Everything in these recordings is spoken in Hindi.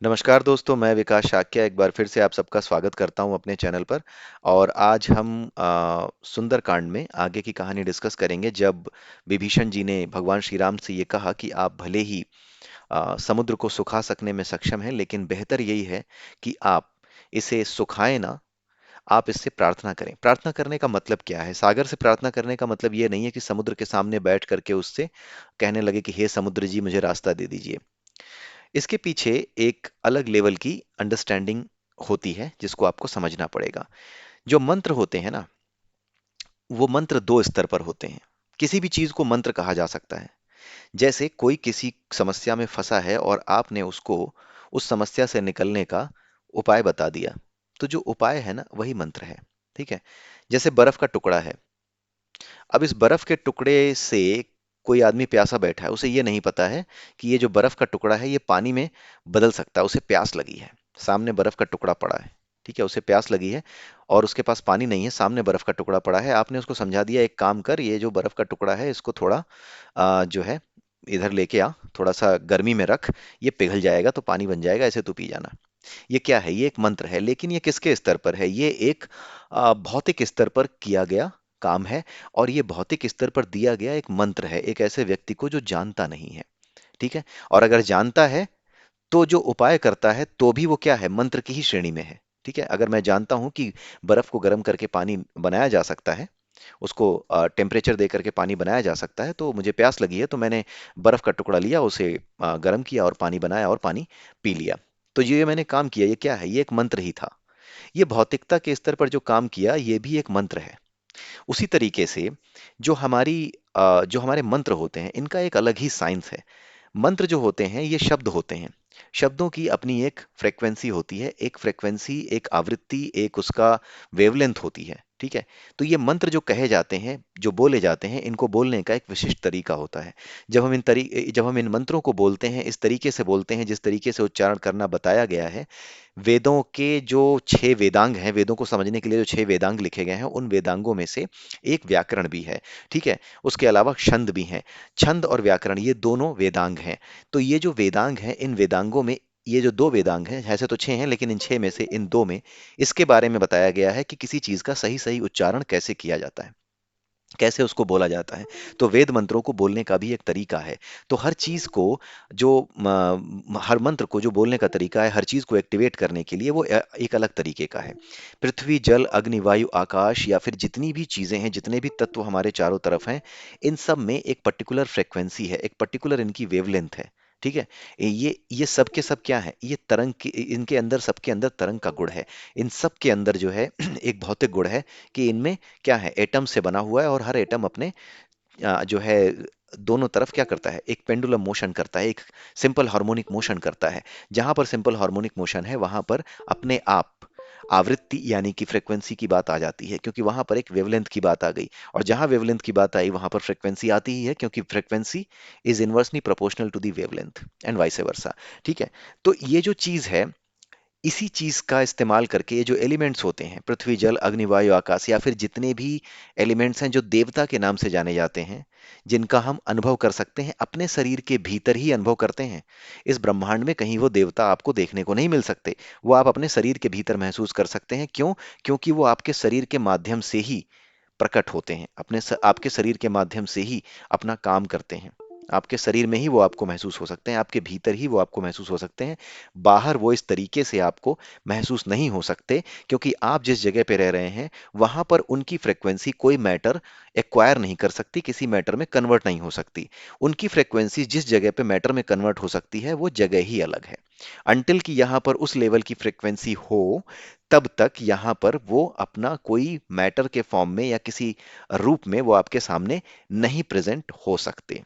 नमस्कार दोस्तों, मैं विकास शाक्य एक बार फिर से आप सबका स्वागत करता हूं अपने चैनल पर। और आज हम सुंदरकांड में आगे की कहानी डिस्कस करेंगे, जब विभीषण जी ने भगवान श्री राम से ये कहा कि आप भले ही समुद्र को सुखा सकने में सक्षम हैं, लेकिन बेहतर यही है कि आप इसे सुखाएं ना, आप इससे प्रार्थना करें। प्रार्थना करने का मतलब क्या है? सागर से प्रार्थना करने का मतलब ये नहीं है कि समुद्र के सामने बैठ करके उससे कहने लगे कि हे समुद्र जी, मुझे रास्ता दे दीजिए। इसके पीछे एक अलग लेवल की अंडरस्टैंडिंग होती है, जिसको आपको समझना पड़ेगा। जो मंत्र होते हैं ना, वो मंत्र दो स्तर पर होते हैं। किसी भी चीज को मंत्र कहा जा सकता है। जैसे कोई किसी समस्या में फंसा है और आपने उसको उस समस्या से निकलने का उपाय बता दिया, तो जो उपाय है ना, वही मंत्र है। ठीक है। जैसे बर्फ का टुकड़ा है। अब इस बर्फ के टुकड़े से कोई आदमी प्यासा बैठा है, उसे ये नहीं पता है कि ये जो बर्फ का टुकड़ा है ये पानी में बदल सकता है। उसे प्यास लगी है, सामने बर्फ का टुकड़ा पड़ा है। ठीक है, उसे प्यास लगी है और उसके पास पानी नहीं है, सामने बर्फ का टुकड़ा पड़ा है। आपने उसको समझा दिया, एक काम कर, ये जो बर्फ का टुकड़ा है इसको थोड़ा जो है इधर लेके आ, थोड़ा सा गर्मी में रख, ये पिघल जाएगा तो पानी बन जाएगा, ऐसे तू पी जाना। ये क्या है? ये एक मंत्र है, लेकिन ये किसके स्तर पर है? ये एक भौतिक स्तर पर किया गया काम है। और ये भौतिक स्तर पर दिया गया एक मंत्र है, एक ऐसे व्यक्ति को जो जानता नहीं है। ठीक है। और अगर जानता है तो जो उपाय करता है तो भी वो क्या है? मंत्र की ही श्रेणी में है। ठीक है। अगर मैं जानता हूं कि बर्फ को गर्म करके पानी बनाया जा सकता है, उसको टेम्परेचर दे करके पानी बनाया जा सकता है, तो मुझे प्यास लगी है तो मैंने बर्फ का टुकड़ा लिया, उसे गर्म किया और पानी बनाया और पानी पी लिया। तो ये मैंने काम किया, ये क्या है? ये एक मंत्र ही था। ये भौतिकता के स्तर पर जो काम किया, ये भी एक मंत्र है। उसी तरीके से जो हमारे मंत्र होते हैं, इनका एक अलग ही साइंस है। मंत्र जो होते हैं ये शब्द होते हैं। शब्दों की अपनी एक फ्रीक्वेंसी होती है, एक फ्रीक्वेंसी, एक आवृत्ति, एक उसका वेवलेंथ होती है। ठीक है। तो ये मंत्र जो कहे जाते हैं, जो बोले जाते हैं, इनको बोलने का एक विशिष्ट तरीका होता है। जब हम इन मंत्रों को बोलते हैं, इस तरीके से बोलते हैं जिस तरीके से उच्चारण करना बताया गया है। वेदों के जो 6 वेदांग हैं, वेदों को समझने के लिए जो 6 वेदांग लिखे गए हैं, उन वेदांगों में से एक व्याकरण भी है। ठीक है। उसके अलावा छंद भी हैं। छंद और व्याकरण ये दोनों वेदांग हैं। तो ये जो वेदांग हैं, इन वेदांगों में ये जो 2 वेदांग हैं, ऐसे तो 6 हैं, लेकिन इन 6 में से इन 2 में इसके बारे में बताया गया है कि किसी चीज का सही सही उच्चारण कैसे किया जाता है, कैसे उसको बोला जाता है। तो वेद मंत्रों को बोलने का भी एक तरीका है। तो हर चीज को जो हर मंत्र को जो बोलने का तरीका है, हर चीज को एक्टिवेट करने के लिए वो एक अलग तरीके का है। पृथ्वी, जल, अग्नि, वायु, आकाश, या फिर जितनी भी चीजें हैं, जितने भी तत्व हमारे चारों तरफ हैं, इन सब में एक पर्टिकुलर फ्रीक्वेंसी है, एक पर्टिकुलर इनकी वेवलेंथ है। ठीक है। ये सब के सब क्या है? ये तरंग की, इनके अंदर, सबके अंदर तरंग का गुण है। इन सब के अंदर जो है एक भौतिक गुण है कि इनमें क्या है? एटम से बना हुआ है, और हर एटम अपने जो है दोनों तरफ क्या करता है? एक पेंडुलम मोशन करता है, एक सिंपल हार्मोनिक मोशन करता है। जहां पर सिंपल हार्मोनिक मोशन है, वहां पर अपने आप आवृत्ति यानी कि फ्रीक्वेंसी की बात आ जाती है, क्योंकि वहां पर एक वेवलेंथ की बात आ गई। और जहां वेवलेंथ की बात आई, वहां पर फ्रीक्वेंसी आती ही है, क्योंकि frequency is inversely proportional to the wavelength and vice versa. ठीक है। तो ये जो चीज है, इसी चीज का इस्तेमाल करके ये जो एलिमेंट्स होते हैं, पृथ्वी, जल, अग्नि, वायु, आकाश, या फिर जितने भी एलिमेंट्स हैं जो देवता के नाम से जाने जाते हैं, जिनका हम अनुभव कर सकते हैं, अपने शरीर के भीतर ही अनुभव करते हैं। इस ब्रह्मांड में कहीं वो देवता आपको देखने को नहीं मिल सकते। वो आप अपने शरीर के भीतर महसूस कर सकते हैं। क्यों? क्योंकि वो आपके शरीर के माध्यम से ही प्रकट होते हैं, आपके शरीर के माध्यम से ही अपना काम करते हैं। आपके शरीर में ही वो आपको महसूस हो सकते हैं, आपके भीतर ही वो आपको महसूस हो सकते हैं। बाहर वो इस तरीके से आपको महसूस नहीं हो सकते, क्योंकि आप जिस जगह पे रह रहे हैं, वहां पर उनकी फ्रीक्वेंसी कोई मैटर एक्वायर नहीं कर सकती, किसी मैटर में कन्वर्ट नहीं हो सकती। उनकी फ्रीक्वेंसी जिस जगह पे मैटर में कन्वर्ट हो सकती है, वो जगह ही अलग है। अंटिल कि यहां पर उस लेवल की फ्रीक्वेंसी हो, तब तक यहां पर वो अपना कोई मैटर के फॉर्म में या किसी रूप में वो आपके सामने नहीं प्रेजेंट हो सकते।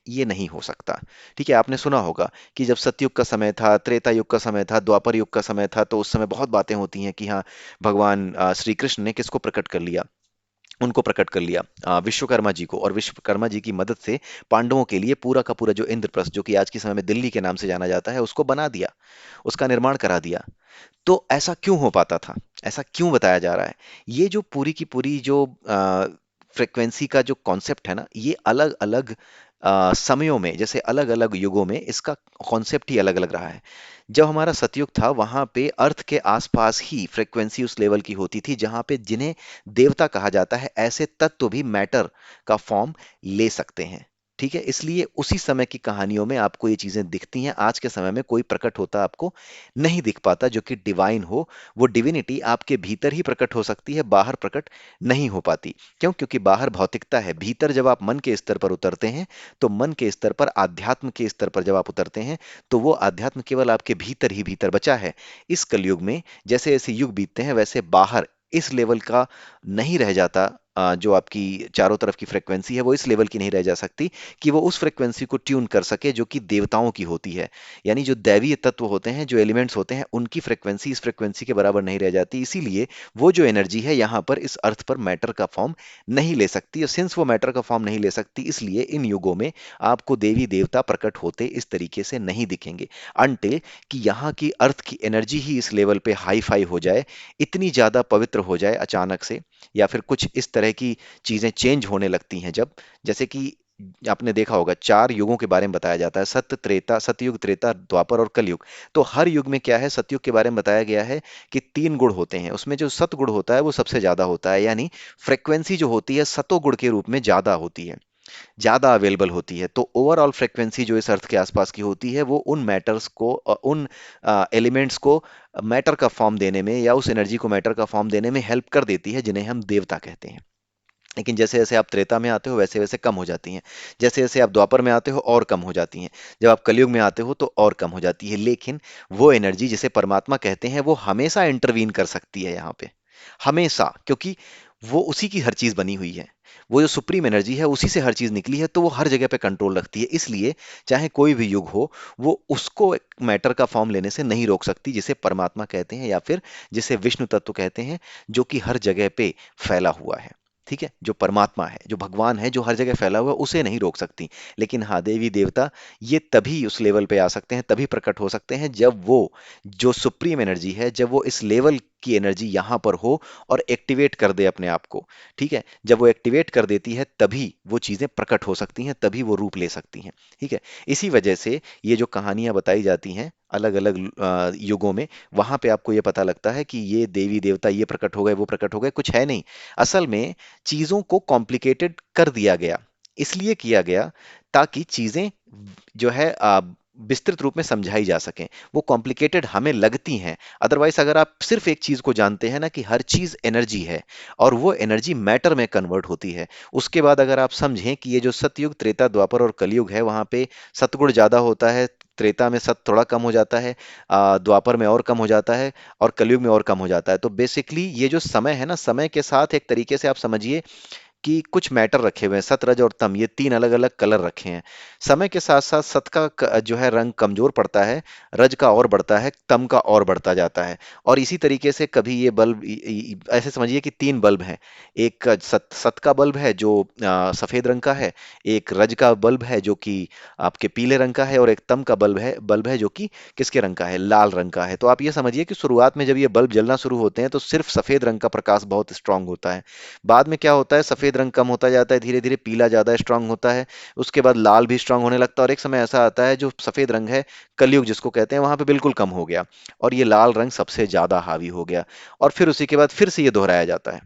ये नहीं हो सकता। ठीक है। आपने सुना होगा कि जब सतयुग का समय था, त्रेता युग का समय था, द्वापर युग का समय था, तो उस समय बहुत बातें होती हैं कि हाँ, भगवान श्री कृष्ण ने किसको प्रकट कर लिया? उनको प्रकट कर लिया, विश्वकर्मा जी को। और विश्वकर्मा जी की मदद से पांडवों के लिए पूरा का पूरा जो इंद्रप्रस्थ, जो कि आज के समय में दिल्ली के नाम से जाना जाता है, उसको बना दिया, उसका निर्माण करा दिया। तो ऐसा क्यों हो पाता था? ऐसा क्यों बताया जा रहा है? ये जो पूरी की पूरी जो फ्रीक्वेंसी का जो कॉन्सेप्ट है ना, ये अलग अलग समयों में, जैसे अलग अलग युगों में इसका कॉन्सेप्ट ही अलग अलग रहा है। जब हमारा सतयुग था वहां पे अर्थ के आसपास ही फ्रीक्वेंसी उस लेवल की होती थी जहां पे जिन्हें देवता कहा जाता है ऐसे तत्व भी मैटर का फॉर्म ले सकते हैं। ठीक है, इसलिए उसी समय की कहानियों में आपको ये चीजें दिखती हैं। आज के समय में कोई प्रकट होता आपको नहीं दिख पाता जो कि डिवाइन हो। वो डिविनिटी आपके भीतर ही प्रकट हो सकती है, बाहर प्रकट नहीं हो पाती। क्यों? क्योंकि बाहर भौतिकता है, भीतर जब आप मन के स्तर पर उतरते हैं, तो मन के स्तर पर, आध्यात्म के स्तर पर जब आप उतरते हैं, तो वो आध्यात्म केवल आपके भीतर ही भीतर बचा है। इस कलयुग में जैसे जैसे युग बीतते हैं वैसे बाहर इस लेवल का नहीं रह जाता। जो आपकी चारों तरफ की फ्रीक्वेंसी है वो इस लेवल की नहीं रह जा सकती कि वो उस फ्रीक्वेंसी को ट्यून कर सके जो कि देवताओं की होती है। यानी जो दैवीय तत्व होते हैं, जो एलिमेंट्स होते हैं, उनकी फ्रीक्वेंसी इस फ्रीक्वेंसी के बराबर नहीं रह जाती। इसीलिए वो जो एनर्जी है यहाँ पर इस अर्थ पर मैटर का फॉर्म नहीं ले सकती। और सिंस वो मैटर का फॉर्म नहीं ले सकती, इसलिए इन युगों में आपको देवी देवता प्रकट होते इस तरीके से नहीं दिखेंगे, अनटिल कि यहाँ की अर्थ की एनर्जी ही इस लेवल पे हाई फाई हो जाए, इतनी ज्यादा पवित्र हो जाए अचानक से, या फिर कुछ इस तरह की चीजें चेंज होने लगती हैं जब, जैसे कि आपने देखा होगा 4 युगों के बारे में बताया जाता है, सत्य त्रेता, सतयुग, त्रेता, द्वापर और कलयुग। तो हर युग में क्या है, सतयुग के बारे में बताया गया है कि 3 गुण होते हैं, उसमें जो सतगुण होता है वो सबसे ज्यादा होता है, यानी फ्रीक्वेंसी जो होती है सतोगुण के रूप में ज्यादा होती है, ज्यादा अवेलेबल होती है। तो ओवरऑल फ्रीक्वेंसी जो इस अर्थ के आसपास की होती है वो उन मैटर्स को, उन एलिमेंट्स को मैटर का फॉर्म देने में, या उस एनर्जी को मैटर का फॉर्म देने में हेल्प कर देती है, जिन्हें हम देवता कहते हैं। लेकिन जैसे जैसे आप त्रेता में आते हो वैसे वैसे कम हो जाती हैं, जैसे जैसे आप द्वापर में आते हो और कम हो जाती हैं, जब आप कलयुग में आते हो तो और कम हो जाती है। लेकिन वो एनर्जी जिसे परमात्मा कहते हैं वो हमेशा इंटरवीन कर सकती है यहाँ पे, हमेशा, क्योंकि वो उसी की हर चीज बनी हुई है। वो जो सुप्रीम एनर्जी है उसी से हर चीज निकली है, तो वो हर जगह पे कंट्रोल रखती है। इसलिए चाहे कोई भी युग हो, वो उसको मैटर का फॉर्म लेने से नहीं रोक सकती, जिसे परमात्मा कहते हैं या फिर जिसे विष्णु तत्व कहते हैं, जो कि हर जगह पे फैला हुआ है। ठीक है, जो परमात्मा है, जो भगवान है, जो हर जगह फैला हुआ है, उसे नहीं रोक सकती। लेकिन हाँ, देवी देवता ये तभी उस लेवल पे आ सकते हैं, तभी प्रकट हो सकते हैं जब वो जो सुप्रीम एनर्जी है, जब वो इस लेवल की एनर्जी यहां पर हो और एक्टिवेट कर दे अपने आप को। ठीक है, जब वो एक्टिवेट कर देती है तभी वो चीजें प्रकट हो सकती हैं, तभी वो रूप ले सकती हैं। ठीक है, इसी वजह से ये जो कहानियां बताई जाती हैं अलग अलग युगों में, वहां पे आपको ये पता लगता है कि ये देवी देवता ये प्रकट हो गए, वो प्रकट हो गए, कुछ है नहीं। असल में चीजों को कॉम्प्लिकेटेड कर दिया गया, इसलिए किया गया ताकि चीजें जो है विस्तृत रूप में समझाई जा सकें। वो कॉम्प्लिकेटेड हमें लगती हैं, अदरवाइज अगर आप सिर्फ एक चीज को जानते हैं ना कि हर चीज एनर्जी है और वो एनर्जी मैटर में कन्वर्ट होती है, उसके बाद अगर आप समझें कि ये जो सतयुग, त्रेता, द्वापर और कलयुग है वहां पे सतगुण ज्यादा होता है, त्रेता में सत थोड़ा कम हो जाता है, द्वापर में और कम हो जाता है, और कलयुग में और कम हो जाता है। तो बेसिकली ये जो समय है ना, समय के साथ एक तरीके से आप समझिए कि कुछ मैटर रखे हुए हैं, सत, रज और तम, ये 3 अलग अलग कलर रखे हैं। समय के साथ साथ सत का जो है रंग कमजोर पड़ता है, रज का और बढ़ता है, तम का और बढ़ता जाता है। और इसी तरीके से कभी ये बल्ब ऐसे समझिए कि 3 बल्ब हैं। एक सत का बल्ब है जो सफेद रंग का है, एक रज का बल्ब है जो कि आपके पीले रंग का है, और एक तम का बल्ब है जो कि किसके रंग का है, लाल रंग का है। तो आप ये समझिए कि शुरुआत में जब ये बल्ब जलना शुरू होते हैं तो सिर्फ सफेद रंग का प्रकाश बहुत स्ट्रांग होता है। बाद में क्या होता है, सफेद रंग कम होता जाता है, धीरे धीरे पीला ज्यादा स्ट्रांग होता है, उसके बाद लाल भी स्ट्रांग होने लगता है, और एक समय ऐसा आता है जो सफेद रंग है, कलयुग जिसको कहते हैं, वहां पे बिल्कुल कम हो गया और ये लाल रंग सबसे ज्यादा हावी हो गया। और फिर उसी के बाद फिर से ये दोहराया जाता है,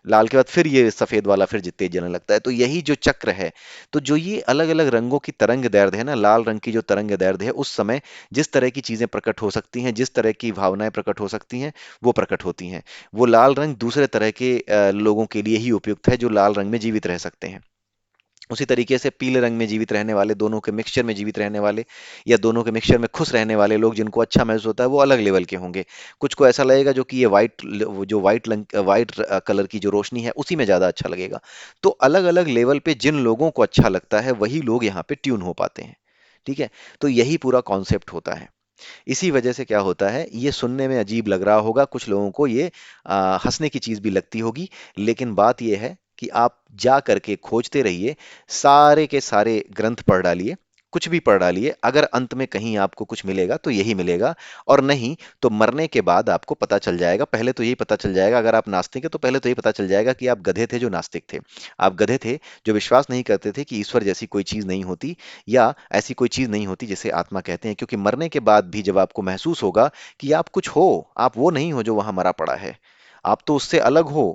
लाल के बाद फिर ये सफेद वाला फिर तेज जलने लगता है। तो यही जो चक्र है, तो जो ये अलग अलग रंगों की तरंग दैर्ध्य है ना, लाल रंग की जो तरंग दैर्ध्य है, उस समय जिस तरह की चीजें प्रकट हो सकती हैं, जिस तरह की भावनाएं प्रकट हो सकती हैं, वो प्रकट होती हैं। वो लाल रंग दूसरे तरह के लोगों के लिए ही उपयुक्त है जो लाल रंग में जीवित रह सकते हैं। उसी तरीके से पीले रंग में जीवित रहने वाले, दोनों के मिक्सचर में जीवित रहने वाले, या दोनों के मिक्सचर में खुश रहने वाले लोग, जिनको अच्छा महसूस होता है, वो अलग लेवल के होंगे। कुछ को ऐसा लगेगा जो कि ये जो वाइट कलर की जो रोशनी है उसी में ज्यादा अच्छा लगेगा। तो अलग अलग लेवल पे जिन लोगों को अच्छा लगता है वही लोग यहाँ पे ट्यून हो पाते हैं। ठीक है, तो यही पूरा कॉन्सेप्ट होता है। इसी वजह से क्या होता है, ये सुनने में अजीब लग रहा होगा कुछ लोगों को, ये हंसने की चीज भी लगती होगी, लेकिन बात यह है कि आप जा करके खोजते रहिए, सारे के सारे ग्रंथ पढ़ डालिए, कुछ भी पढ़ डालिए, अगर अंत में कहीं आपको कुछ मिलेगा तो यही मिलेगा, और नहीं तो मरने के बाद आपको पता चल जाएगा। पहले तो यही पता चल जाएगा, अगर आप नास्तिक है तो पहले तो यही पता चल जाएगा कि आप गधे थे जो नास्तिक थे। आप गधे थे जो विश्वास नहीं करते थे कि ईश्वर जैसी कोई चीज नहीं होती, या ऐसी कोई चीज नहीं होती जिसे आत्मा कहते हैं। क्योंकि मरने के बाद भी जब आपको महसूस होगा कि आप कुछ हो, आप वो नहीं हो जो वहां मरा पड़ा है, आप तो उससे अलग हो,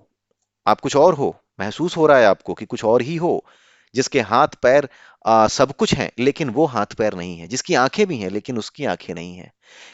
आप कुछ और हो, महसूस हो रहा है आपको कि कुछ और ही हो, जिसके हाथ पैर सब कुछ हैं लेकिन वो हाथ पैर नहीं है, जिसकी आंखें भी हैं लेकिन उसकी आंखें नहीं हैं।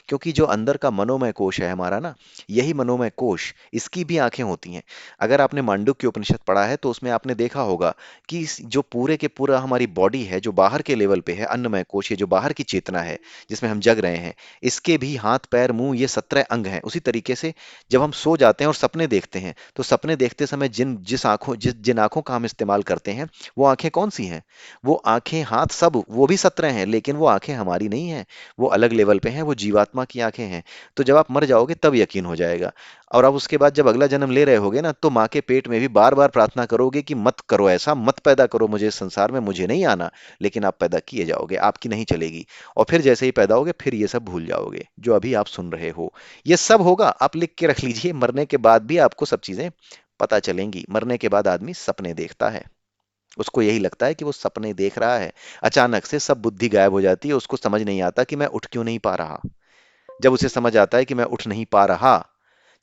क्योंकि जो अंदर का मनोमय कोश है हमारा ना, यही मनोमय कोश, इसकी भी आंखें होती हैं। अगर आपने मांडुक्य उपनिषद पढ़ा है तो उसमें आपने देखा होगा कि जो पूरे के पूरा हमारी बॉडी है, जो बाहर के लेवल पे है, अन्नमय कोश, ये जो बाहर की चेतना है जिसमें हम जग रहे हैं, इसके भी हाथ पैर मुंह ये 17 अंग हैं। उसी तरीके से जब हम सो जाते हैं और सपने देखते हैं, तो सपने देखते समय जिन आंखों का हम इस्तेमाल करते हैं, वो आंखें कौन सी हैं? वो आंखें, हाथ, सब वो भी 17 हैं, लेकिन वो आंखें हमारी नहीं हैं, वो अलग लेवल पे हैं, वो जीवात्मा की आंखें हैं। तो जब आप मर जाओगे तब यकीन हो जाएगा। और अब उसके बाद जब अगला जन्म ले रहे होगे ना, तो माँ के पेट में भी बार बार प्रार्थना करोगे कि मत करो ऐसा, मत पैदा करो मुझे इस संसार में, मुझे नहीं आना। लेकिन आप पैदा किए जाओगे, आपकी नहीं चलेगी। और फिर जैसे ही पैदा होगे फिर ये सब भूल जाओगे जो अभी आप सुन रहे हो। ये सब होगा, आप लिख के रख लीजिए, मरने के बाद भी आपको सब चीजें पता चलेंगी। मरने के बाद आदमी सपने देखता है, उसको यही लगता है कि वो सपने देख रहा है। अचानक से सब बुद्धि गायब हो जाती है, उसको समझ नहीं आता कि मैं उठ क्यों नहीं पा रहा। जब उसे समझ आता है कि मैं उठ नहीं पा रहा,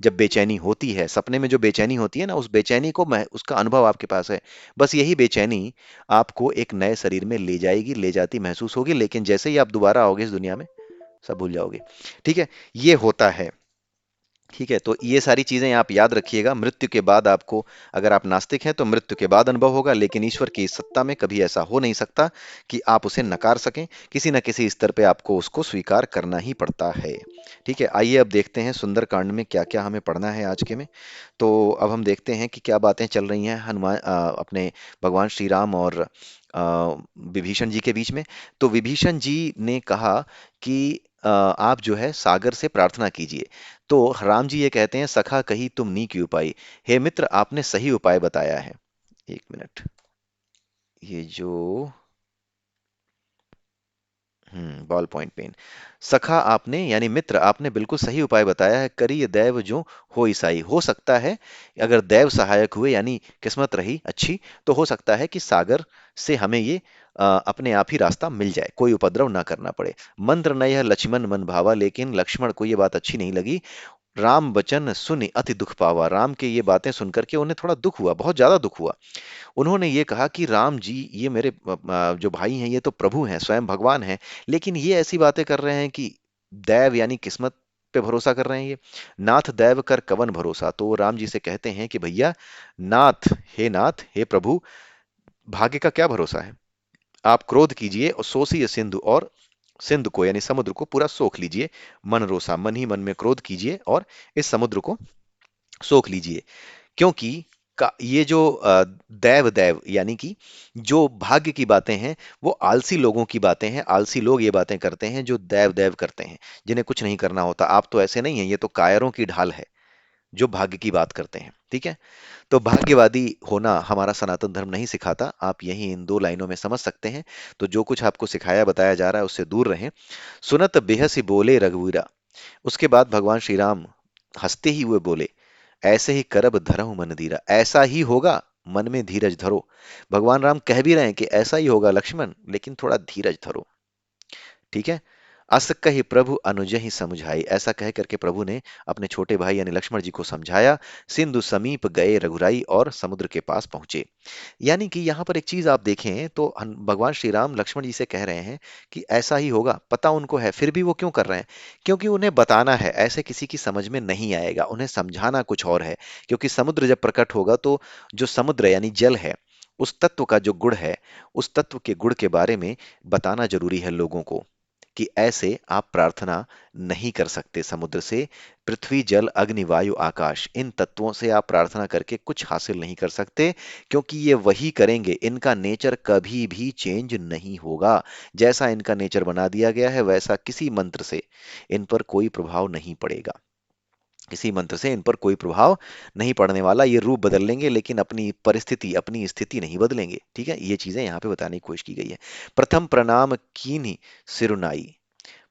जब बेचैनी होती है सपने में, जो बेचैनी होती है ना, उस बेचैनी को, मैं उसका अनुभव आपके पास है। बस यही बेचैनी आपको एक नए शरीर में ले जाएगी, ले जाती महसूस होगी, लेकिन जैसे ही आप दोबारा आओगे इस दुनिया में, सब भूल जाओगे। ठीक है, ये होता है। ठीक है, तो ये सारी चीजें आप याद रखिएगा। मृत्यु के बाद आपको, अगर आप नास्तिक हैं तो मृत्यु के बाद अनुभव होगा, लेकिन ईश्वर की इस सत्ता में कभी ऐसा हो नहीं सकता कि आप उसे नकार सकें। किसी न किसी स्तर पे आपको उसको स्वीकार करना ही पड़ता है। ठीक है, आइए अब देखते हैं सुंदर कांड में क्या क्या हमें पढ़ना है आज के में। तो अब हम देखते हैं कि क्या बातें चल रही हैं अपने भगवान श्री राम और विभीषण जी के बीच में। तो विभीषण जी ने कहा कि आप जो है सागर से प्रार्थना कीजिए। तो राम जी ये कहते हैं, सखा कही तुम नीक उपाय, हे मित्र आपने सही उपाय बताया है। एक मिनट, ये जो बॉल पॉइंट पेन, सखा आपने यानी मित्र आपने बिल्कुल सही उपाय बताया है, करिय दैव जो हो ईसाई। हो सकता है अगर दैव सहायक हुए यानी किस्मत रही अच्छी, तो हो सकता है कि सागर से हमें ये अपने आप ही रास्ता मिल जाए, कोई उपद्रव ना करना पड़े। मंत्र नय लक्ष्मण मन भावा, लेकिन लक्ष्मण को ये बात अच्छी नहीं लगी। राम बचन सुनि अति दुख पावा, राम के ये बातें सुनकर के उन्हें थोड़ा दुख हुआ, बहुत ज्यादा दुख हुआ। उन्होंने ये कहा कि राम जी, ये मेरे जो भाई हैं ये तो प्रभु हैं, स्वयं भगवान हैं, लेकिन ये ऐसी बातें कर रहे हैं कि दैव यानी किस्मत पे भरोसा कर रहे हैं ये। नाथ दैव कर कवन भरोसा, तो वो राम जी से कहते हैं कि भैया, नाथ, हे प्रभु, भाग्य का क्या भरोसा है। आप क्रोध कीजिए और सोचिए सिंधु, और सिंधु को यानी समुद्र को पूरा सोख लीजिए। मन रोसा, मन ही मन में क्रोध कीजिए और इस समुद्र को सोख लीजिए। क्योंकि ये जो दैव दैव यानी कि जो भाग्य की बातें हैं, वो आलसी लोगों की बातें हैं। आलसी लोग ये बातें करते हैं जो दैव दैव करते हैं, जिन्हें कुछ नहीं करना होता। आप तो ऐसे नहीं हैं, ये तो कायरों की ढाल है जो भाग्य की बात करते हैं। ठीक है, तो भाग्यवादी होना हमारा सनातन धर्म नहीं सिखाता, आप यही इन दो लाइनों में समझ सकते हैं। तो जो कुछ आपको सिखाया बताया जा रहा है उससे दूर रहें। सुनत बेहसी बोले रघुवीरा, उसके बाद भगवान श्री राम हंसते ही हुए बोले, ऐसे ही करब धरहु मन धीरा, ऐसा ही होगा, मन में धीरज धरो। भगवान राम कह भी रहे हैं कि ऐसा ही होगा लक्ष्मण, लेकिन थोड़ा धीरज धरो। ठीक है, अस कहि प्रभु अनुजहि समुझाई, ऐसा कह करके प्रभु ने अपने छोटे भाई यानी लक्ष्मण जी को समझाया। सिंधु समीप गए रघुराई, और समुद्र के पास पहुंचे। यानी कि यहां पर एक चीज आप देखें तो भगवान श्री राम लक्ष्मण जी से कह रहे हैं कि ऐसा ही होगा, पता उनको है, फिर भी वो क्यों कर रहे हैं? क्योंकि उन्हें बताना है, ऐसे किसी की समझ में नहीं आएगा, उन्हें समझाना कुछ और है। क्योंकि समुद्र जब प्रकट होगा तो जो समुद्र यानी जल है, उस तत्व का जो गुण है, उस तत्व के गुण के बारे में बताना जरूरी है लोगों को, कि ऐसे आप प्रार्थना नहीं कर सकते समुद्र से। पृथ्वी जल अग्नि वायु आकाश, इन तत्वों से आप प्रार्थना करके कुछ हासिल नहीं कर सकते। क्योंकि ये वही करेंगे, इनका नेचर कभी भी चेंज नहीं होगा। जैसा इनका नेचर बना दिया गया है, वैसा किसी मंत्र से इन पर कोई प्रभाव नहीं पड़ेगा। किसी मंत्र से इन पर कोई प्रभाव नहीं पड़ने वाला, ये रूप बदल लेंगे लेकिन अपनी परिस्थिति, अपनी स्थिति नहीं बदलेंगे। ठीक है, ये चीजें यहाँ पे बताने की कोशिश की गई है। प्रथम प्रणाम कीन्ही सिरुनाई,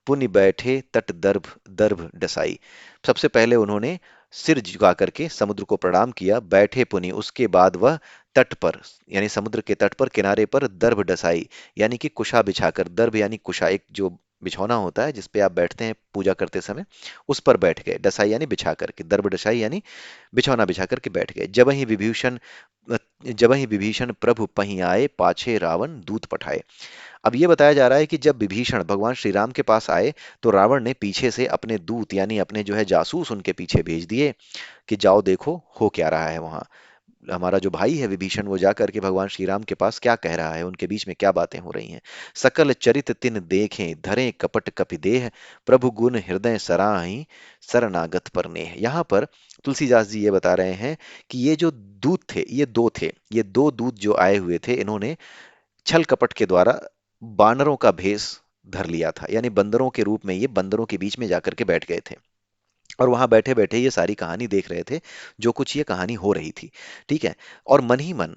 पुनि बैठे तट दर्भ दर्भ डसाई। सबसे पहले उन्होंने सिर झुका करके समुद्र को प्रणाम किया, बैठे पुनि, उसके बाद वह तट पर, यानी समुद्र के तट पर किनारे पर दर्भ डसाई, यानी कि कुशा बिछाकर, दर्भ यानी कुशा, एक जो बिछौना होता है जिसपे आप बैठते हैं पूजा करते समय, उस पर बैठ गए। डसाई यानी बिछा करके, दर्भ डसाई यानी बिछौना बिछा करके बैठ गए। जब ही विभीषण प्रभु पही आए, पाछे रावण दूत पठाए। अब ये बताया जा रहा है कि जब विभीषण भगवान श्री राम के पास आए, तो रावण ने पीछे से अपने दूत यानी अपने जो है जासूस उनके पीछे भेज दिए कि जाओ देखो हो क्या रहा है वहां। हमारा जो भाई है विभीषण, वो जा करके भगवान श्री राम के पास क्या कह रहा है, उनके बीच में क्या बातें हो रही हैं। सकल चरित तिन देखें, धरे कपट कपिदेह, प्रभु गुण हृदय सराहि, शरणागत पर नेह। यहाँ पर तुलसीदास जी ये बता रहे हैं कि ये जो दूत थे, ये दो दूत जो आए हुए थे, इन्होंने छल कपट के द्वारा बानरों का भेष धर लिया था, यानी बंदरों के रूप में ये बंदरों के बीच में जाकर के बैठ गए थे, और वहां बैठे बैठे ये सारी कहानी देख रहे थे, जो कुछ ये कहानी हो रही थी। ठीक है, और मन ही मन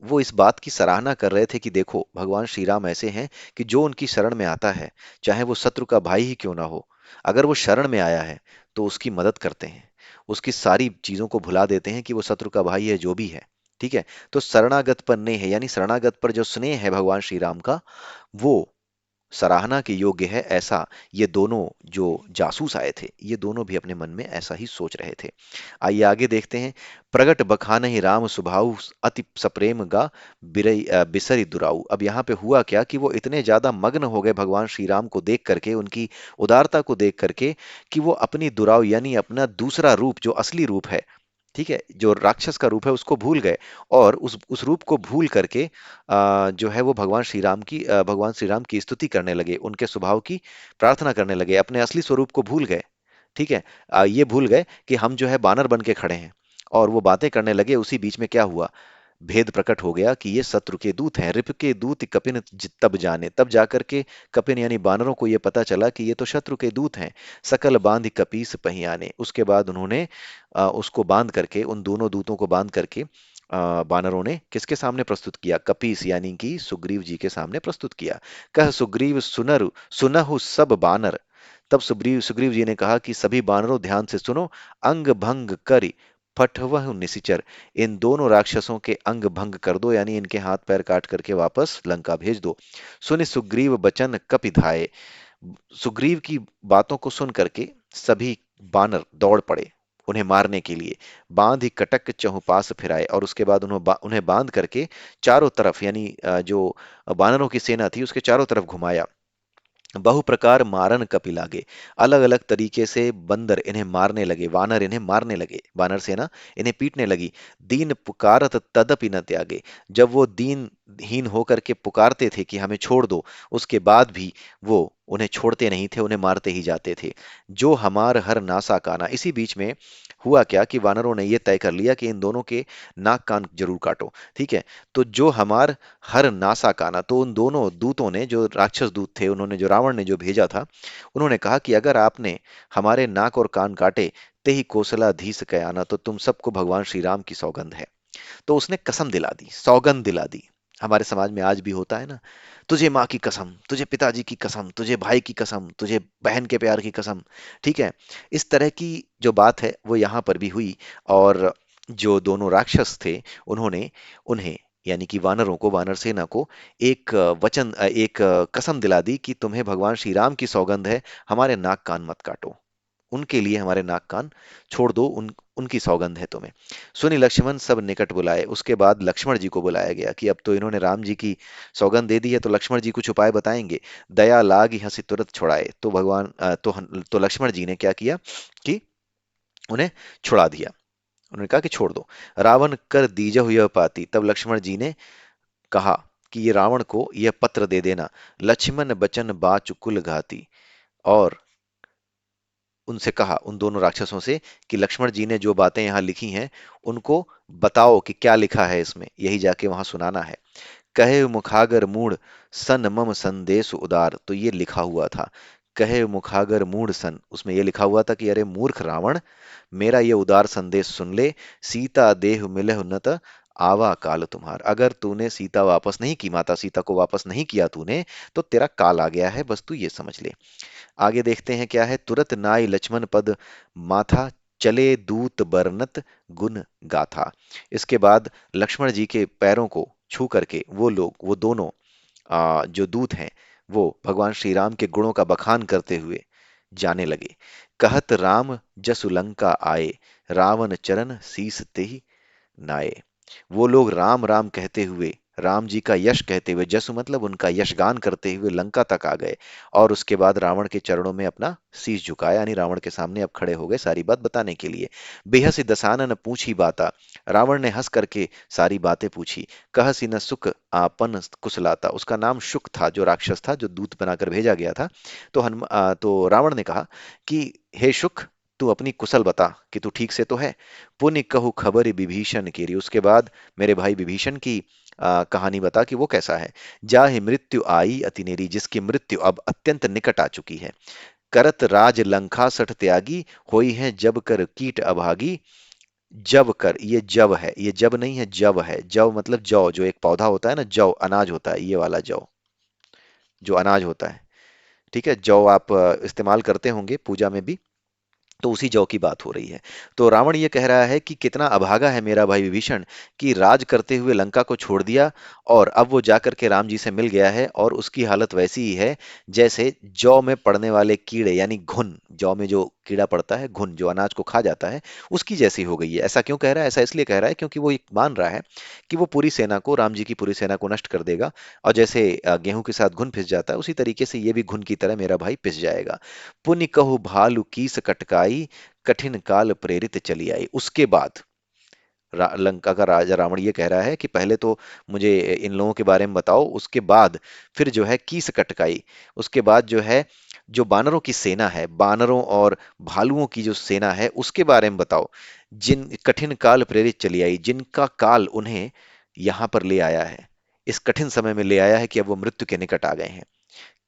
वो इस बात की सराहना कर रहे थे कि देखो भगवान श्री राम ऐसे हैं कि जो उनकी शरण में आता है, चाहे वो शत्रु का भाई ही क्यों ना हो, अगर वो शरण में आया है तो उसकी मदद करते हैं, उसकी सारी चीजों को भुला देते हैं कि वो शत्रु का भाई है जो भी है। ठीक है, तो शरणागत पर नेह है, यानी शरणागत पर जो स्नेह है भगवान श्री राम का, वो सराहना के योग्य है। ऐसा ये दोनों जो जासूस आए थे, ये दोनों भी अपने मन में ऐसा ही सोच रहे थे। आइए आगे देखते हैं। प्रगट बखानहि राम सुभाऊ, अति सप्रेम गा बिसरि दुराऊ। अब यहाँ पे हुआ क्या कि वो इतने ज्यादा मग्न हो गए भगवान श्री राम को देख करके, उनकी उदारता को देख करके, कि वो अपनी दुराऊ यानी अपना दूसरा रूप, जो असली रूप है, ठीक है, जो राक्षस का रूप है, उसको भूल गए, और उस रूप को भूल करके जो है वो भगवान श्री राम की स्तुति करने लगे, उनके स्वभाव की प्रार्थना करने लगे, अपने असली स्वरूप को भूल गए। ठीक है, ये भूल गए कि हम जो है बानर बन के खड़े हैं, और वो बातें करने लगे। उसी बीच में क्या हुआ, भेद प्रकट हो गया कि ये शत्रु के दूत हैं। रिप के दूत कपिन तब जाने, तब जाकर के कपिन यानी बानरों को ये पता चला कि ये तो शत्रु के दूत हैं। सकल बांध कपीस पहियाने, उसके बाद उन्होंने उसको बांध करके, उन दोनों दूतों को बांध करके बानरों ने किसके सामने प्रस्तुत किया, कपीस यानी कि सुग्रीव जी के सामने प्रस्तुत किया। कह सुग्रीव सुनरु सुनहु सब बानर, तब सुग्रीव सुग्रीव जी ने कहा कि सभी बानरों ध्यान से सुनो, अंग भंग करि फटवह निशिचर, इन दोनों राक्षसों के अंग भंग कर दो, यानी इनके हाथ पैर काट करके वापस लंका भेज दो। सुनि सुग्रीव बचन कपिधाए, सुग्रीव की बातों को सुन करके सभी बानर दौड़ पड़े उन्हें मारने के लिए। बांध ही कटक चहुपास फिराए, और उसके बाद उन्हें बांध करके चारों तरफ, यानी जो बानरों की सेना थी उसके चारों तरफ घुमाया। बहु प्रकार मारन कपि लागे, अलग अलग तरीके से बंदर इन्हें मारने लगे, वानर इन्हें मारने लगे, वानर सेना इन्हें पीटने लगी। दीन पुकारत तदपि न त्यागे, जब वो दीन हीन होकर के पुकारते थे कि हमें छोड़ दो, उसके बाद भी वो उन्हें छोड़ते नहीं थे, उन्हें मारते ही जाते थे। जो हमार हर नासा काना, इसी बीच में हुआ क्या कि वानरों ने यह तय कर लिया कि इन दोनों के नाक कान जरूर काटो। ठीक है, तो जो हमार हर नासा काना, तो उन दोनों दूतों ने, जो राक्षस दूत थे, उन्होंने जो रावण ने जो भेजा था, उन्होंने कहा कि अगर आपने हमारे नाक और कान काटे, ते ही कोसलाधीश कयाना, तो तुम सबको भगवान श्री राम की सौगंध है। तो उसने कसम दिला दी, सौगंध दिला दी। हमारे समाज में आज भी होता है ना, तुझे माँ की कसम, तुझे पिताजी की कसम, तुझे भाई की कसम, तुझे बहन के प्यार की कसम। ठीक है, इस तरह की जो बात है वो यहाँ पर भी हुई, और जो दोनों राक्षस थे, उन्होंने उन्हें, यानी कि वानरों को, वानर सेना को एक कसम दिला दी कि तुम्हें भगवान श्री राम की सौगंध है, हमारे नाक कान मत काटो, उनके लिए हमारे नाक कान छोड़ दो, उनकी सौगंध है तुम्हें। सुनी लक्ष्मण सब निकट बुलाए, उसके बाद लक्ष्मण जी को बुलाया गया कि अब तो इन्होंने राम जी की सौगंध दे दी है, तो लक्ष्मण जी कुछ उपाय बताएंगे। दया लाग हंसी तुरंत छुड़ाए, तो तो लक्ष्मण जी ने क्या किया कि उन्हें छुड़ा दिया। उन्होंने कहा कि छोड़ दो। रावण कर दीजहु यह पाती, तब लक्ष्मण जी ने कहा कि ये रावण को यह पत्र दे देना। लक्ष्मण बचन बाचु कुल घाती, और उनसे कहा, उन दोनों राक्षसों से, कि लक्ष्मण जी ने जो बातें यहाँ लिखी हैं उनको बताओ कि क्या लिखा है इसमें, यही जाके वहां सुनाना है। कहे मुखागर मूढ़ सन मम संदेश उदार, तो ये लिखा हुआ था। कहे मुखागर मूढ़ सन, उसमें ये लिखा हुआ था कि अरे मूर्ख रावण, मेरा ये उदार संदेश सुन ले, सीता देह मिलहु न त आवा काल तुम्हार। अगर तूने सीता वापस नहीं की, माता सीता को वापस नहीं किया तूने, तो तेरा काल आ गया है, बस तू ये समझ ले। आगे देखते हैं क्या है। तुरत नाई लक्ष्मण पद माथा, चले दूत बरनत गुण गाथा। इसके बाद लक्ष्मण जी के पैरों को छू करके वो लोग, वो दोनों जो दूत हैं, वो भगवान श्री राम के गुणों का बखान करते हुए जाने लगे। कहत राम जसु लंका आए, रावण चरण सीस तेहि नाये। वो लोग राम राम कहते हुए, राम जी का यश कहते हुए, जसु मतलब उनका यशगान करते हुए लंका तक आ गए, और उसके बाद रावण के चरणों में अपना शीश झुकाया, यानी रावण के सामने अब खड़े हो गए सारी बात बताने के लिए। बेहसी दसानन पूछी बाता, रावण ने हंस करके सारी बातें पूछी। कहसी न सुख आपन कुशलाता, उसका नाम शुक था, जो राक्षस था, जो दूत बनाकर भेजा गया था। तो रावण ने कहा कि हे शुक, तू अपनी कुशल बता कि तू ठीक से तो है। पुण्य कहू खबर विभीषण केरी, उसके बाद मेरे भाई विभीषण की कहानी बता कि वो कैसा है। जाहि मृत्यु आई अतिनेरी, जिसकी मृत्यु अब अत्यंत निकट आ चुकी है। करत राज लंका सठ त्यागी, होई है जब कर कीट अभागी। जब कर, ये जब है, ये जब नहीं है, जब है। जव मतलब जौ, जो एक पौधा होता है ना, जौ अनाज होता है, ये वाला जौ जो अनाज होता है। ठीक है, जौ आप इस्तेमाल करते होंगे पूजा में भी, तो उसी जौ की बात हो रही है। तो रावण ये कह रहा है कि कितना अभागा है मेरा भाई विभीषण, कि राज करते हुए लंका को छोड़ दिया, और अब वो जाकर के राम जी से मिल गया है, और उसकी हालत वैसी ही है जैसे जौ में पड़ने वाले कीड़े, यानी घुन, जौ में जो कीड़ा पड़ता है, घुन जो अनाज को खा जाता है, उसकी जैसी हो गई है। ऐसा क्यों कह रहा है? ऐसा इसलिए कह रहा है क्योंकि वो मान रहा है कि वो पूरी सेना को, राम जी की पूरी सेना को नष्ट कर देगा, और जैसे गेहूं के साथ घुन पिस जाता है, उसी तरीके से ये भी घुन की तरह मेरा भाई पिस जाएगा। पुनि कहु भालु कीस कटकाई, कठिन काल प्रेरित चली आई। उसके बाद लंका का राजा रावण ये कह रहा है कि पहले तो मुझे इन लोगों के बारे में बताओ, उसके बाद फिर जो है कीस कटकाई, उसके बाद जो है जो बानरों की सेना है, बानरों और भालुओं की जो सेना है, उसके बारे में बताओ। जिन कठिन काल प्रेरित चली आई, जिनका काल उन्हें यहां पर ले आया है, इस कठिन समय में ले आया है कि अब वो मृत्यु के निकट आ गए हैं,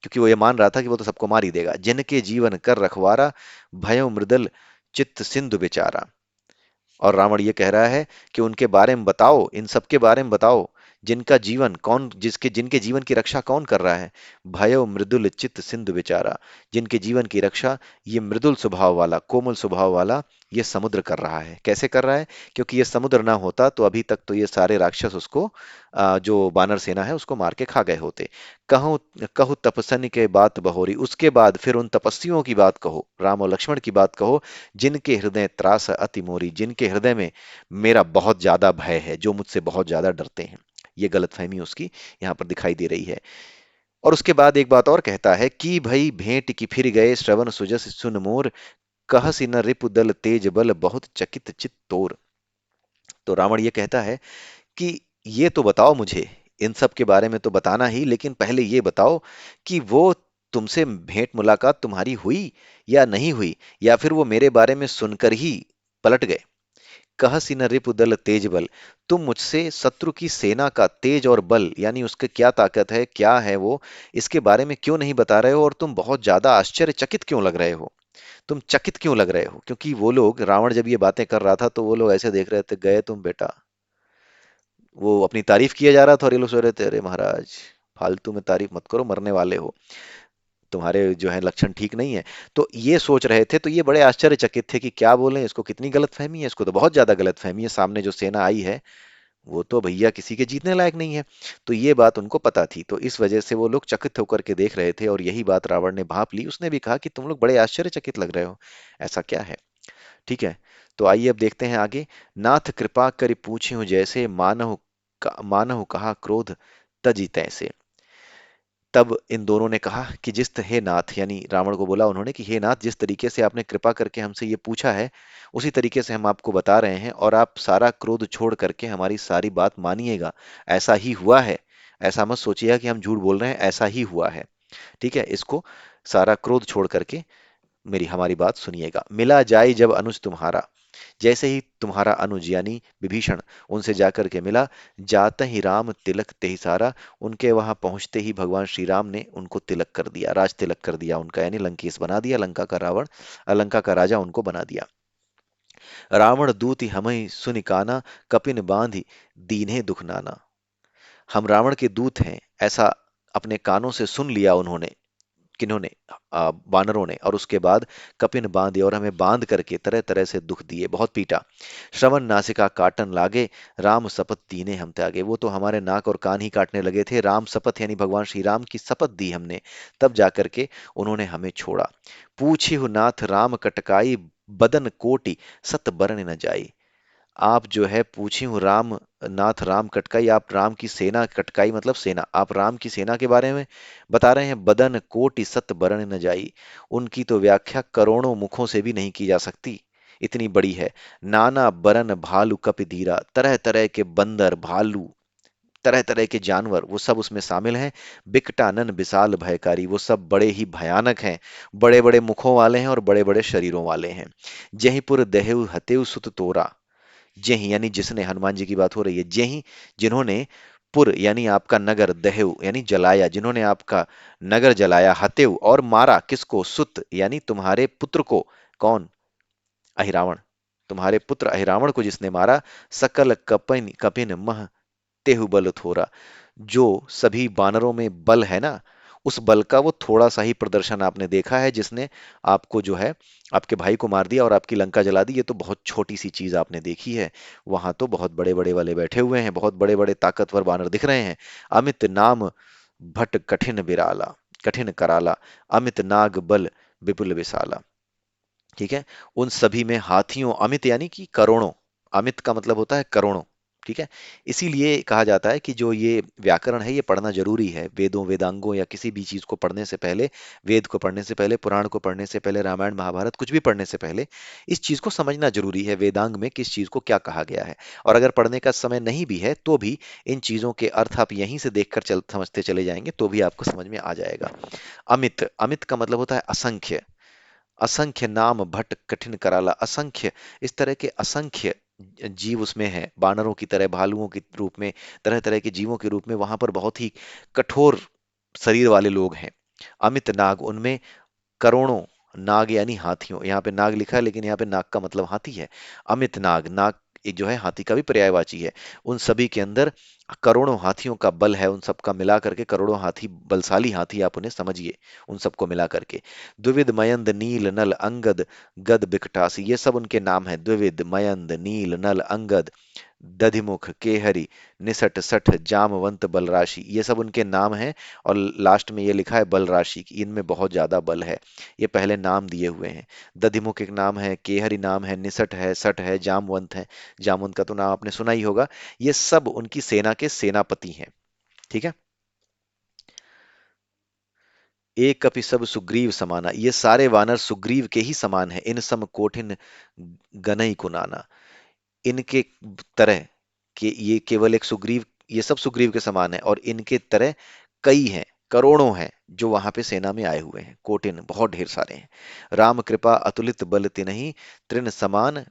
क्योंकि वो ये मान रहा था कि वो तो सबको मार ही देगा। जिनके जीवन कर रखवारा, भयो मृदल चित्त सिंधु बेचारा। और रावण ये कह रहा है कि उनके बारे में बताओ, इन सब के बारे में बताओ, जिनका जीवन कौन, जिसके जिनके जीवन की रक्षा कौन कर रहा है। भयो मृदुल चित्त सिंधु बेचारा, जिनके जीवन की रक्षा ये मृदुल स्वभाव वाला, कोमल स्वभाव वाला ये समुद्र कर रहा है। कैसे कर रहा है? क्योंकि ये समुद्र ना होता तो अभी तक तो ये सारे राक्षस उसको, जो बानर सेना है, उसको मार के खा गए होते। कहो, कहो तपसन के बात बहोरी, उसके बाद फिर उन तपस्वियों की बात कहो, राम और लक्ष्मण की बात कहो, जिनके हृदय त्रास अति मोरी, जिनके हृदय में मेरा बहुत ज्यादा भय है, जो मुझसे बहुत ज्यादा डरते हैं। ये गलतफहमी उसकी यहाँ पर दिखाई दे रही है। और उसके बाद एक बात और कहता है कि भई भेंट की फिर गए, श्रवण सुजस सुन मोर, कहसि न रिपु दल तेज बल, बहुत चकित चित तोर। तो रावण ये कहता है कि ये तो बताओ मुझे, इन सब के बारे में तो बताना ही, लेकिन पहले ये बताओ कि वो तुमसे भेंट मुलाकात तुम्हारी हुई या नहीं हुई, या फिर वो मेरे बारे में सुनकर ही पलट गए। कहसि न रिपु दल तेज बल, तुम मुझसे शत्रु की सेना का तेज और बल, यानी उसके क्या ताकत है, क्या है वो, इसके बारे में क्यों नहीं बता रहे हो, और तुम बहुत ज्यादा आश्चर्यचकित क्यों लग रहे हो, तुम चकित क्यों लग रहे हो? क्योंकि वो लोग, रावण जब ये बातें कर रहा था तो वो लोग ऐसे देख रहे थे, गए तुम बेटा, वो अपनी तारीफ किया जा रहा था, और ये लोग सोच रहे थे अरे महाराज, फालतू में तारीफ मत करो, मरने वाले हो, तुम्हारे जो है लक्षण ठीक नहीं है। तो ये सोच रहे थे, तो ये बड़े आश्चर्यचकित थे कि क्या बोलें, इसको कितनी गलतफहमी है, इसको तो बहुत ज्यादा गलतफहमी है, सामने जो सेना आई है वो तो भैया किसी के जीतने लायक नहीं है। तो ये बात उनको पता थी, तो इस वजह से वो लोग चकित होकर के देख रहे थे, और यही बात रावण ने भांप ली। उसने भी कहा कि तुम लोग बड़े आश्चर्यचकित लग रहे हो, ऐसा क्या है? ठीक है, तो आइए अब देखते हैं आगे। नाथ कृपा करि पूछ्યું जैसे, मानहु कहा क्रोध तजी तैसे। तब इन दोनों ने कहा कि हे नाथ, यानी रावण को बोला उन्होंने कि हे नाथ, जिस तरीके से आपने कृपा करके हमसे ये पूछा है, उसी तरीके से हम आपको बता रहे हैं, और आप सारा क्रोध छोड़ करके हमारी सारी बात मानिएगा। ऐसा ही हुआ है, ऐसा मत सोचिएगा कि हम झूठ बोल रहे हैं, ऐसा ही हुआ है। ठीक है, इसको सारा क्रोध छोड़ करके मेरी हमारी बात सुनिएगा। मिला जाई जब अनुज तुम्हारा, जैसे ही तुम्हारा अनुज यानी विभीषण उनसे जाकर के मिला, जाते ही राम तिलक तेहि सारा, उनके वहां पहुंचते ही भगवान श्री राम ने उनको तिलक कर दिया, राज तिलक कर दिया उनका, यानी लंकेश बना दिया, लंका का रावण, लंका का राजा उनको बना दिया। रावण दूत हमहि सुनि काना, कपिन बांधि दीन्हे दुख नाना। हम रावण के दूत हैं, ऐसा अपने कानों से सुन लिया उन्होंने, किन्होंने, बानरों ने, और उसके बाद कपिन बांधे, और हमें बांध करके तरह तरह से दुख दिए, बहुत पीटा। श्रवण नासिका काटन लागे, राम शपथ दीने हम त्यागे। वो तो हमारे नाक और कान ही काटने लगे थे, राम शपथ यानी भगवान श्री राम की शपथ दी हमने, तब जाकर के उन्होंने हमें छोड़ा। पूछिहु नाथ राम कटकाई, बदन कोटि सत बरन न जाई। आप जो है पूछी हूँ राम, नाथ राम कटकाई, आप राम की सेना, कटकाई मतलब सेना, आप राम की सेना के बारे में बता रहे हैं। बदन कोटि सत बरन न जाई, उनकी तो व्याख्या करोड़ों मुखों से भी नहीं की जा सकती, इतनी बड़ी है। नाना बरन भालू कपि धीरा, तरह तरह के बंदर, भालू, तरह तरह के जानवर, वो सब उसमें शामिल हैं। बिकटानन विशाल भयकारी, वो सब बड़े ही भयानक हैं, बड़े बड़े मुखों वाले हैं और बड़े बड़े शरीरों वाले हैं। जहीपुर दहेउ हतेउ सुत तोरा, जेहि यानी जिसने, हनुमान जी की बात हो रही है, जेहि जिन्होंने, पुर यानी आपका नगर, दहेव यानी जलाया, जिन्होंने आपका नगर जलाया, हतेव और मारा किसको, सुत यानी तुम्हारे पुत्र को, कौन, अहिरावण, तुम्हारे पुत्र अहिरावण को जिसने मारा, सकल कपिन कपिन मह तेहु बल थोरा, जो सभी बानरों में बल है ना, उस बल का वो थोड़ा सा ही प्रदर्शन आपने देखा है, जिसने आपको जो है, आपके भाई को मार दिया और आपकी लंका जला दी, ये तो बहुत छोटी सी चीज आपने देखी है। वहां तो बहुत बड़े बड़े वाले बैठे हुए हैं, बहुत बड़े बड़े ताकतवर बानर दिख रहे हैं। अमित नाम भट कठिन बिराला, कठिन कराला, अमित नाग बल विपुल विशाला। ठीक है, उन सभी में हाथियों, अमित यानी कि करोड़ों, अमित का मतलब होता है करोड़ों। ठीक है, इसीलिए कहा जाता है कि जो ये व्याकरण है ये पढ़ना जरूरी है, वेदों, वेदांगों या किसी भी चीज को पढ़ने से पहले, वेद को पढ़ने से पहले, पुराण को पढ़ने से पहले, रामायण महाभारत कुछ भी पढ़ने से पहले इस चीज को समझना जरूरी है, वेदांग में किस चीज को क्या कहा गया है। और अगर पढ़ने का समय नहीं भी है तो भी इन चीजों के अर्थ आप यहीं से देखकर समझते चले जाएंगे तो भी आपको समझ में आ जाएगा। अमित, अमित का मतलब होता है असंख्य, असंख्य नाम भट कठिन कराला, असंख्य, इस तरह के असंख्य जीव उसमें है, बानरों की तरह, भालुओं के रूप में, तरह तरह के जीवों के रूप में वहां पर बहुत ही कठोर शरीर वाले लोग हैं। अमित नाग, उनमें करोड़ों, नाग यानी हाथियों, यहाँ पे नाग लिखा है लेकिन यहाँ पे नाग का मतलब हाथी है। अमित नाग, नाग एक जो है हाथी का भी पर्यायवाची है। उन सभी के अंदर करोड़ों हाथियों का बल है, उन सबका मिला करके करोड़ों हाथी, बलशाली हाथी आप उन्हें समझिए, उन सबको मिला करके। द्विविध मयंद नील नल अंगद गद बिकटासी, ये सब उनके नाम है, द्विविध मयंद नील नल अंगद, दधिमुख केहरी निसट सठ जामवंत बलराशि, ये सब उनके नाम हैं। और लास्ट में ये लिखा है बलराशि की, इनमें बहुत ज्यादा बल है, ये पहले नाम दिए हुए हैं। दधिमुख एक नाम है, केहरी नाम है, निसट है, सठ है, जामवंत है, जामवंत का तो नाम आपने सुना ही होगा। ये सब उनकी सेना के सेनापति हैं। ठीक है, एक कपि सब सुग्रीव समाना, ये सारे वानर सुग्रीव के ही समान है। इन सम कोठिन गनई कुनाना, इनके तरह कि ये केवल एक सुग्रीव, ये सब सुग्रीव के समान है, और इनके तरह कई हैं, करोड़ों हैं जो वहां पे सेना में आए हुए हैं, कोटिन बहुत ढेर सारे हैं। राम कृपा अतुलित बल तिनहि, तृण समान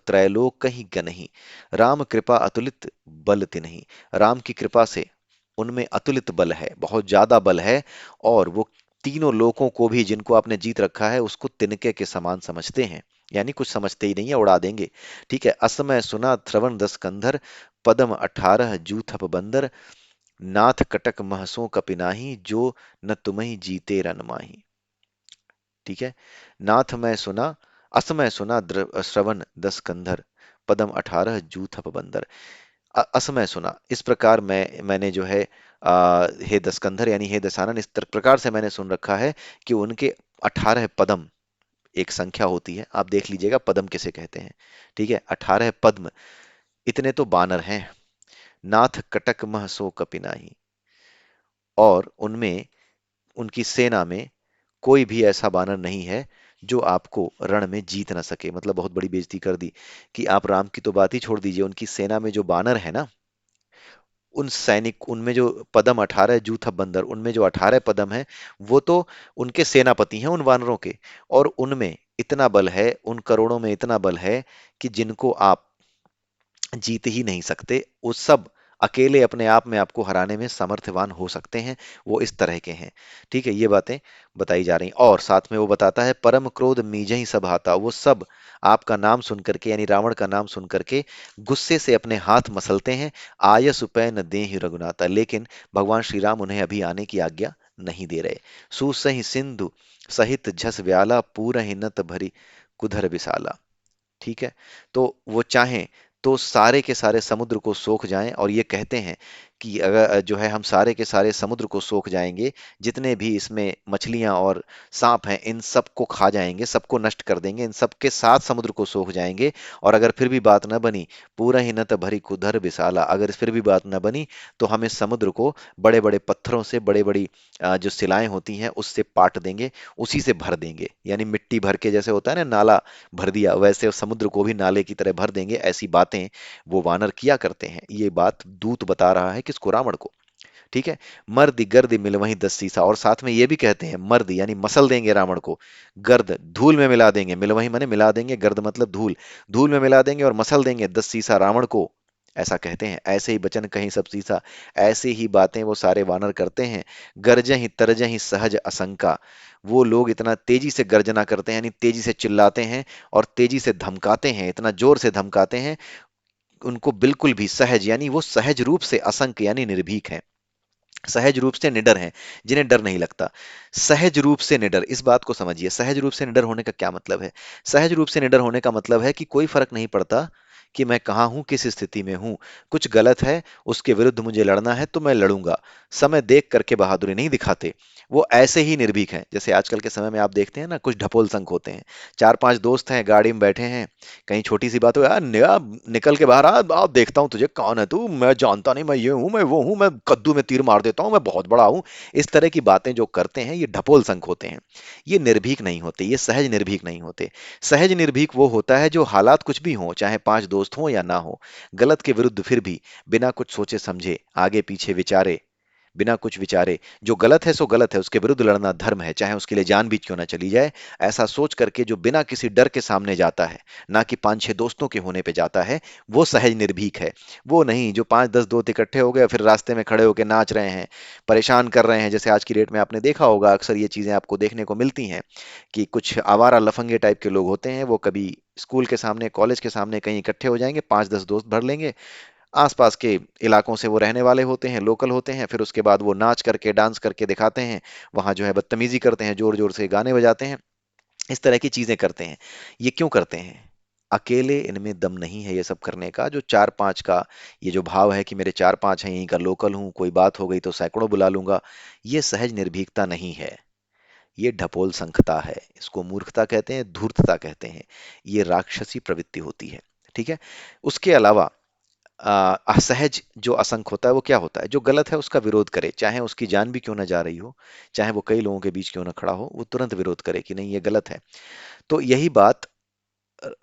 त्रैलोक कहीं गनहि। राम कृपा अतुलित बल तिनहि, राम की कृपा से उनमें अतुलित बल है, बहुत ज्यादा बल है, और वो तीनों लोकों को भी, जिनको आपने जीत रखा है, उसको तिनके के समान समझते हैं, यानी कुछ समझते ही नहीं है, उड़ा देंगे। ठीक है, असमय सुना श्रवण दस कंधर, पदम 18 जूथप बंदर, नाथ कटक महसों कपिनाही, जो न तुम्हि जीते रन माही। ठीक है, नाथ मैं सुना, असमय सुना श्रवण दस कंधर, पदम 18 जूथप बंदर। असमय सुना, इस प्रकार मैंने जो है, हे दस्कंधर यानी हे दशानन, इस प्रकार से मैंने सुन रखा है कि उनके 18 पदम, एक संख्या होती है, आप देख लीजिएगा पदम किसे कहते हैं। ठीक है, 18 पद्म, इतने तो बानर हैं। नाथ कटक मह सो कपिनाही, और उनमें, उनकी सेना में कोई भी ऐसा बानर नहीं है जो आपको रण में जीत ना सके, मतलब बहुत बड़ी बेइज्जती कर दी, कि आप राम की तो बात ही छोड़ दीजिए, उनकी सेना में जो बानर है ना, उन सैनिक, उनमें जो पदम 18 जूथ बंदर, उनमें जो 18 पदम है, वो तो उनके सेनापति हैं उन वानरों के, और उनमें इतना बल है, उन करोड़ों में इतना बल है कि जिनको आप जीत ही नहीं सकते। वो सब अकेले अपने आप में आपको हराने में समर्थवान हो सकते हैं। वो इस तरह के हैं। ठीक है, ये बातें बताई जा रही हैं। और साथ में वो बताता है, परम क्रोध मीजहि सब हाता। वो सब आपका नाम सुन करके, यानी रावण का नाम सुन करके गुस्से से अपने हाथ मसलते हैं। आयस उपै न देहि रघुनाथा, लेकिन भगवान श्री राम उन्हें अभी आने की आज्ञा नहीं दे रहे। सुसहि सिंधु सहित झस व्याला, पूरहि नत भरी कुधर विसाला। ठीक है, तो वो चाहें तो सारे के सारे समुद्र को सोख जाएं, और ये कहते हैं कि अगर जो है हम सारे के सारे समुद्र को सोख जाएंगे, जितने भी इसमें मछलियां और सांप हैं इन सबको खा जाएंगे, सबको नष्ट कर देंगे, इन सबके साथ समुद्र को सोख जाएंगे। और अगर फिर भी बात न बनी, पूरा ही न भरी कुधर विशाला, अगर फिर भी बात न बनी, तो हमें समुद्र को बड़े बड़े पत्थरों से, बड़े बड़ी जो शिलाएं होती हैं उससे पाट देंगे, उसी से भर देंगे। यानी मिट्टी भर के, जैसे होता है ना नाला भर दिया, वैसे उस समुद्र को भी नाले की तरह भर देंगे। ऐसी बातें वो वानर किया करते हैं। ये बात दूत बता रहा है किसको? रावण को। ठीक है, मर्द गर्द मिलवहीं दस सीसा, और साथ में ये भी कहते हैं, मर्द यानी मसल देंगे रावण को, गर्द धूल में मिला देंगे, मिलवहीं माने मिला देंगे, गर्द मतलब धूल, धूल में मिला देंगे और मसल देंगे दस सीसा रावण को। ऐसा कहते हैं, ऐसे ही बचन कहीं सब सीसा। ऐसे ही बातें वो सारे वानर करते हैं। गर्जहि तरजहि सहज असंका, वो लोग इतना तेजी से गर्जना करते हैं, यानी तेजी से चिल्लाते हैं और तेजी से धमकाते हैं, इतना जोर से धमकाते हैं, उनको बिल्कुल भी सहज, यानी वो सहज रूप से, असंक यानी निर्भीक हैं, सहज रूप से निडर हैं, जिन्हें डर नहीं लगता। सहज रूप से निडर, इस बात को समझिए, सहज रूप से निडर होने का क्या मतलब है? सहज रूप से निडर होने का मतलब है कि कोई फर्क नहीं पड़ता कि मैं कहाँ हूं, किस स्थिति में हूं। कुछ गलत है, उसके विरुद्ध मुझे लड़ना है तो मैं लड़ूंगा। समय देख करके बहादुरी नहीं दिखाते। वो ऐसे ही निर्भीक हैं, जैसे आजकल के समय में आप देखते हैं ना, कुछ ढपोल संख होते हैं। चार पांच दोस्त हैं, गाड़ी में बैठे हैं, कहीं छोटी सी बात हो, यार निकल के बाहर आ देखता हूँ तुझे, कौन है तू, मैं जानता नहीं, मैं ये हूँ, मैं वो हूँ, मैं कद्दू में तीर मार देता हूँ, मैं बहुत बड़ा हूँ। इस तरह की बातें जो करते हैं, ये ढपोल संख होते हैं। ये निर्भीक नहीं होते, ये सहज निर्भीक नहीं होते। सहज निर्भीक वो होता है जो हालात कुछ भी हों, चाहे पांच दोस्त हों या ना हो, गलत के विरुद्ध फिर भी बिना कुछ सोचे समझे, आगे पीछे विचारे, बिना कुछ विचारे, जो गलत है सो गलत है, उसके विरुद्ध लड़ना धर्म है, चाहे उसके लिए जान भी क्यों ना चली जाए। ऐसा सोच करके जो बिना किसी डर के सामने जाता है, ना कि पांच छह दोस्तों के होने पे जाता है, वो सहज निर्भीक है। वो नहीं जो पांच दस दोस्त इकट्ठे हो गए, फिर रास्ते में खड़े होकर नाच रहे हैं, परेशान कर रहे हैं। जैसे आज की डेट में आपने देखा होगा, अक्सर ये चीजें आपको देखने को मिलती हैं कि कुछ आवारा लफंगे टाइप के लोग होते हैं, वो कभी स्कूल के सामने, कॉलेज के सामने कहीं इकट्ठे हो जाएंगे, पांच दस दोस्त भर लेंगे, आसपास के इलाकों से वो रहने वाले होते हैं, लोकल होते हैं, फिर उसके बाद वो नाच करके, डांस करके दिखाते हैं, वहां जो है बदतमीजी करते हैं, जोर जोर से गाने बजाते हैं, इस तरह की चीजें करते हैं। ये क्यों करते हैं? अकेले इनमें दम नहीं है ये सब करने का। जो चार पांच का ये जो भाव है कि मेरे चार पांच हैं, यहीं का लोकल हूं, कोई बात हो गई तो सैकड़ों बुला लूंगा, ये सहज निर्भीकता नहीं है, ये ढपोल संखता है। इसको मूर्खता कहते हैं, धूर्तता कहते हैं। ये राक्षसी प्रवृत्ति होती है। ठीक है, उसके अलावा असहज जो असंख होता है वो क्या होता है? जो गलत है उसका विरोध करे, चाहे उसकी जान भी क्यों ना जा रही हो, चाहे वो कई लोगों के बीच क्यों ना खड़ा हो, वो तुरंत विरोध करे कि नहीं ये गलत है। तो यही बात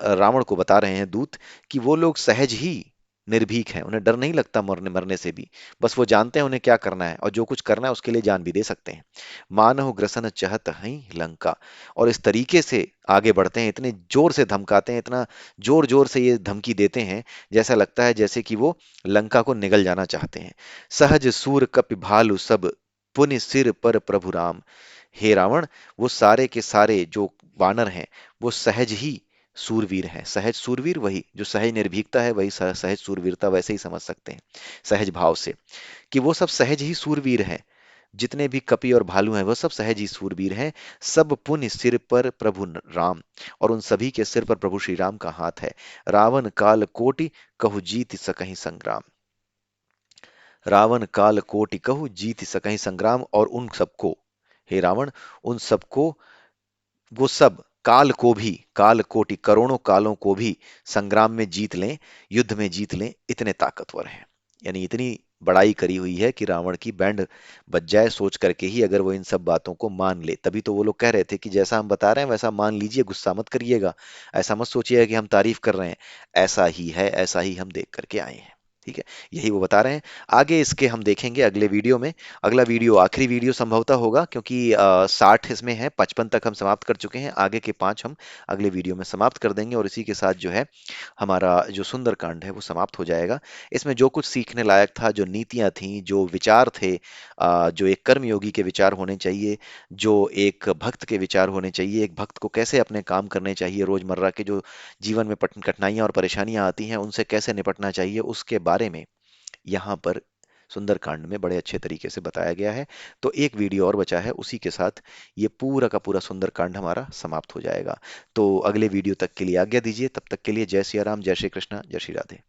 रावण को बता रहे हैं दूत, कि वो लोग सहज ही निर्भीक हैं, उन्हें डर नहीं लगता मरने मरने से भी। बस वो जानते हैं उन्हें क्या करना है, और जो कुछ करना है उसके लिए जान भी दे सकते हैं। मानहु ग्रसन चहत हई लंका, और इस तरीके से आगे बढ़ते हैं, इतने जोर से धमकाते हैं, इतना जोर जोर से ये धमकी देते हैं, जैसा लगता है जैसे कि वो लंका को निगल जाना चाहते हैं। सहज सूर कपि भालु सब, पुनि सिर पर प्रभु राम। हे रावण, वो सारे के सारे जो वानर हैं, वो सहज ही सूरवीर हैं। सहज सूरवीर वही, जो सहज निर्भीकता है वही सहज सूरवीरता, वैसे ही समझ सकते हैं सहज भाव से, कि वो सब सहज ही सूरवीर हैं। जितने भी कपि और भालू हैं वो सब सहज ही सूरवीर हैं। सब पुण्य सिर पर प्रभु राम, और उन सभी के सिर पर प्रभु श्री राम का हाथ है। रावण काल कोटि कहु जीत सकहि संग्राम। रावण काल कोटि कहु जीत सकहि संग्राम, और उन सबको, हे रावण, उन सबको, वो सब काल को भी, काल कोटि करोड़ों कालों को भी संग्राम में जीत लें, युद्ध में जीत लें, इतने ताकतवर हैं। यानी इतनी बड़ाई करी हुई है कि रावण की बैंड बज जाए सोच करके ही, अगर वो इन सब बातों को मान ले। तभी तो वो लोग कह रहे थे कि जैसा हम बता रहे हैं वैसा मान लीजिए, गुस्सा मत करिएगा, ऐसा मत सोचिएगा कि हम तारीफ कर रहे हैं, ऐसा ही है, ऐसा ही हम देख करके आए हैं। ठीक है, यही वो बता रहे हैं। आगे इसके हम देखेंगे अगले वीडियो में। अगला वीडियो आखिरी वीडियो संभवतः होगा, क्योंकि 60 इसमें है, 55 तक हम समाप्त कर चुके हैं, आगे के 5 हम अगले वीडियो में समाप्त कर देंगे, और इसी के साथ जो है हमारा जो सुंदरकांड है वो समाप्त हो जाएगा। इसमें जो कुछ सीखने लायक था, जो नीतियां थी, जो विचार थे, जो एक कर्मयोगी के विचार होने चाहिए, जो एक भक्त के विचार होने चाहिए, एक भक्त को कैसे अपने काम करने चाहिए, रोजमर्रा के जो जीवन में कठिनाइयां और परेशानियां आती हैं उनसे कैसे निपटना चाहिए, उसके बारे में यहाँ पर सुंदरकांड में बड़े अच्छे तरीके से बताया गया है। तो एक वीडियो और बचा है, उसी के साथ ये पूरा का पूरा सुंदरकांड हमारा समाप्त हो जाएगा। तो अगले वीडियो तक के लिए आज्ञा दीजिए, तब तक के लिए जय सिया राम, जय श्री कृष्णा, जय श्री राधे।